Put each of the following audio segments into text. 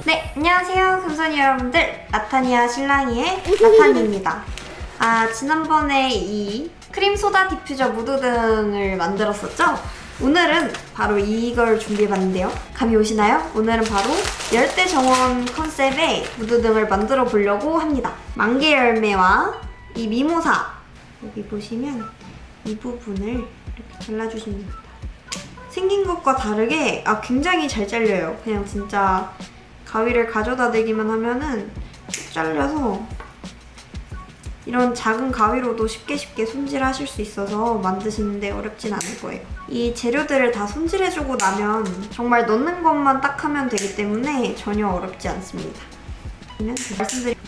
네, 안녕하세요 금손이 여러분들, 나타니아 신랑이의 나타니입니다. 지난번에 이 크림소다 디퓨저 무드등을 만들었었죠? 오늘은 바로 이걸 준비해봤는데요. 감이 오시나요? 오늘은 바로 열대 정원 컨셉의 무드등을 만들어 보려고 합니다. 만개 열매와 이 미모사, 여기 보시면 이 부분을 이렇게 잘라주시면 됩니다. 생긴 것과 다르게 굉장히 잘 잘려요. 그냥 진짜 가위를 가져다 대기만 하면은 쭉 잘려서 이런 작은 가위로도 쉽게 손질하실 수 있어서 만드시는데 어렵진 않을 거예요. 이 재료들을 다 손질해주고 나면 정말 넣는 것만 딱 하면 되기 때문에 전혀 어렵지 않습니다.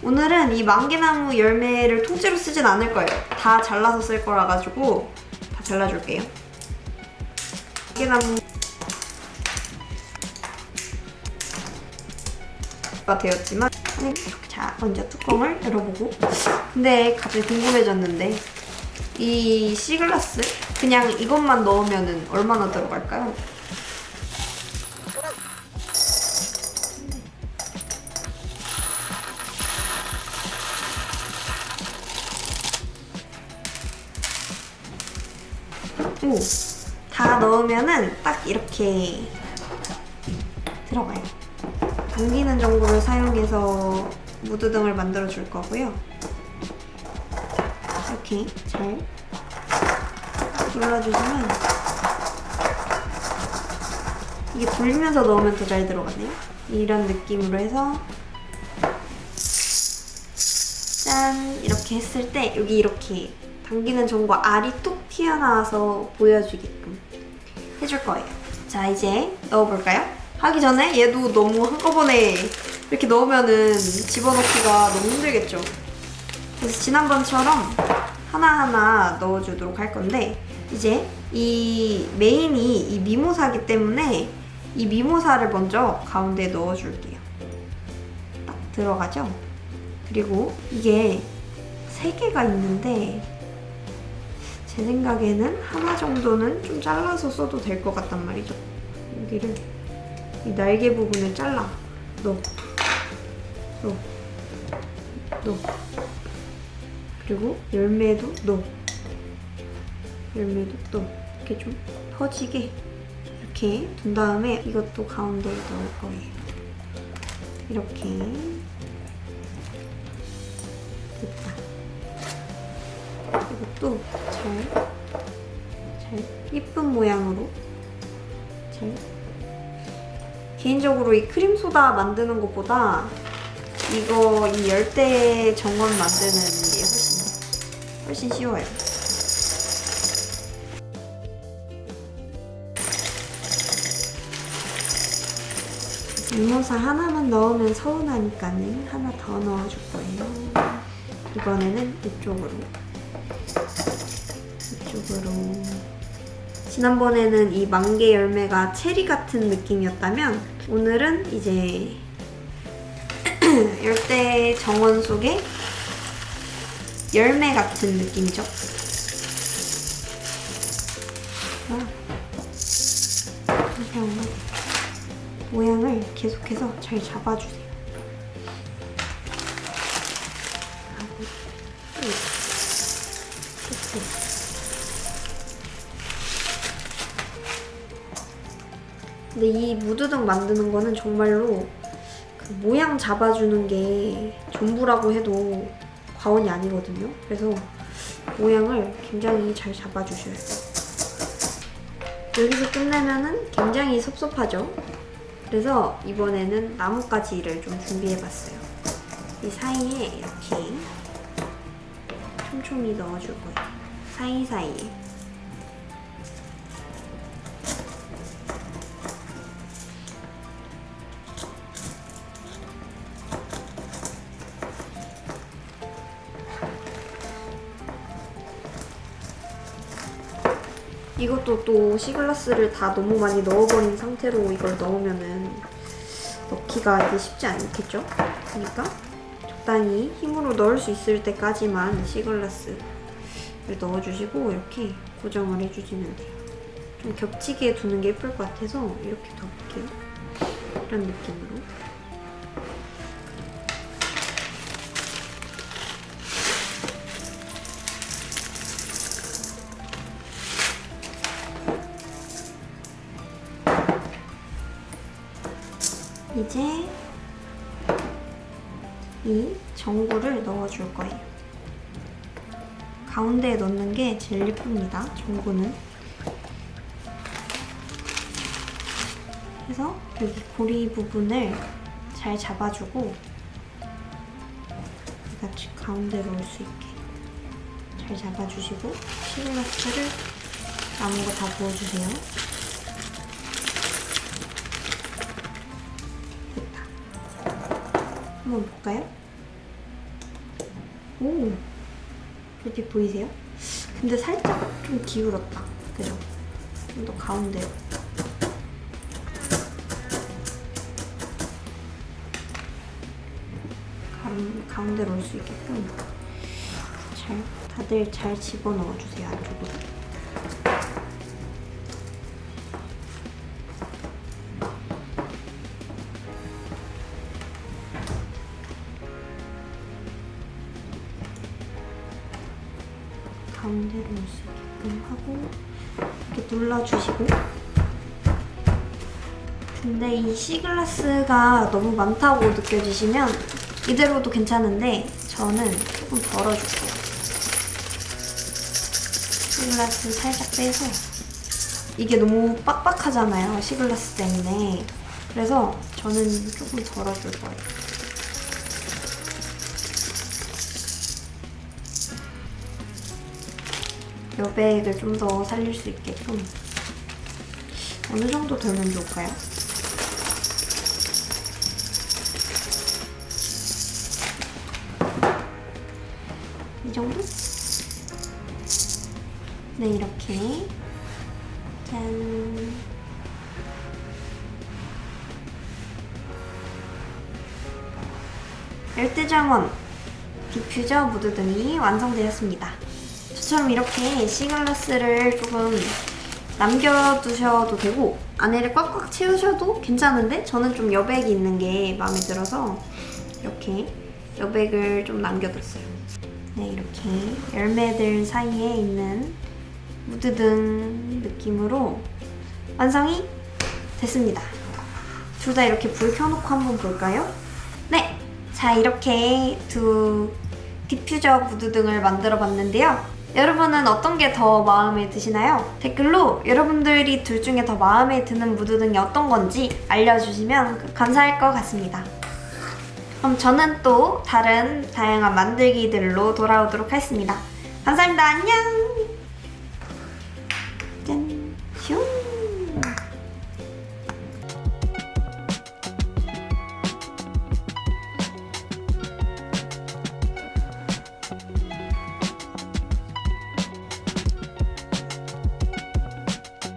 오늘은 이 만개나무 열매를 통째로 쓰진 않을 거예요. 다 잘라서 쓸 거라 가지고 다 잘라줄게요. 만개나무 가 되었지만, 자, 먼저 뚜껑을 열어보고. 근데 갑자기 궁금해졌는데, 이 씨글라스 그냥 이것만 넣으면 얼마나 들어갈까요? 오, 다 넣으면은 딱 이렇게 들어가요. 당기는 전구를 사용해서 무드등을 만들어 줄 거고요. 이렇게 잘 눌러주시면 이게 돌면서 넣으면 더 잘 들어가네요. 이런 느낌으로 해서 짠! 이렇게 했을 때 여기 이렇게 당기는 전구 알이 뚝 튀어나와서 보여주게끔 해줄 거예요. 자, 이제 넣어볼까요? 하기 전에 얘도 너무 한꺼번에 이렇게 넣으면은 집어넣기가 너무 힘들겠죠. 그래서 지난번처럼 하나하나 넣어주도록 할 건데, 이제 이 메인이 이 미모사기 때문에 이 미모사를 먼저 가운데 넣어줄게요. 딱 들어가죠? 그리고 이게 3개가 있는데 제 생각에는 하나 정도는 좀 잘라서 써도 될 것 같단 말이죠. 여기를 이 날개 부분을 잘라 넣어. 그리고 열매도 넣어. 이렇게 좀 퍼지게 이렇게 둔 다음에 이것도 가운데에 넣을 거예요. 이렇게 됐다. 이것도 잘 예쁜 모양으로 잘. 개인적으로 이 크림소다 만드는 것보다 이 열대 정원 만드는 게 훨씬 쉬워요. 미모사 하나만 넣으면 서운하니까는 하나 더 넣어줄 거예요. 이번에는 이쪽으로. 지난번에는 이 만개 열매가 체리 같은 느낌이었다면 오늘은 이제 열대 정원 속에 열매 같은 느낌이죠. 모양을 계속해서 잘 잡아주세요. 근데 이 무드등 만드는 거는 정말로 그 모양 잡아주는 게 전부라고 해도 과언이 아니거든요. 그래서 모양을 굉장히 잘 잡아주셔야 돼요. 여기서 끝내면은 굉장히 섭섭하죠. 그래서 이번에는 나뭇가지를 좀 준비해봤어요. 이 사이에 이렇게 촘촘히 넣어줄 거예요. 사이사이에. 이것도 또 씨글라스를 다 너무 많이 넣어버린 상태로 이걸 넣으면은 넣기가 이게 쉽지 않겠죠? 그러니까 적당히 힘으로 넣을 수 있을 때까지만 씨글라스를 넣어주시고 이렇게 고정을 해주시면 돼요. 좀 겹치게 두는 게 예쁠 것 같아서 이렇게 덮을게요. 이런 느낌으로. 이제 이 전구를 넣어줄 거예요. 가운데에 넣는 게 제일 예쁩니다, 전구는. 그래서 여기 고리 부분을 잘 잡아주고 같이 가운데 넣을 수 있게 잘 잡아주시고 시글라스를 남은 거 다 부어주세요. 한번 볼까요? 오! 이렇게 보이세요? 근데 살짝 좀 기울었다. 그죠? 좀 더 가운데로. 가운데로 올 수 있게끔 다들 잘 집어넣어주세요, 안쪽으로. 가운데로 올 수 있게끔 하고 이렇게 눌러주시고. 근데 이 시글라스가 너무 많다고 느껴지시면 이대로도 괜찮은데 저는 조금 덜어줄게요. 시글라스 살짝 빼서 이게 너무 빡빡하잖아요, 시글라스 때문에. 그래서 저는 조금 덜어줄 거예요. 여백을 좀 더 살릴 수 있게끔 어느 정도 덜면 좋을까요? 이 정도? 네, 이렇게. 짠. 열대정원 디퓨저 무드등이 완성되었습니다. 저처럼 이렇게 시글라스를 조금 남겨두셔도 되고 안에를 꽉꽉 채우셔도 괜찮은데 저는 좀 여백이 있는 게 마음에 들어서 이렇게 여백을 좀 남겨뒀어요. 네, 이렇게 열매들 사이에 있는 무드등 느낌으로 완성이 됐습니다. 둘 다 이렇게 불 켜놓고 한번 볼까요? 네! 자, 이렇게 두 디퓨저 무드등을 만들어 봤는데요. 여러분은 어떤 게 더 마음에 드시나요? 댓글로 여러분들이 둘 중에 더 마음에 드는 무드등이 어떤 건지 알려주시면 감사할 것 같습니다. 그럼 저는 또 다른 다양한 만들기들로 돌아오도록 하겠습니다. 감사합니다. 안녕!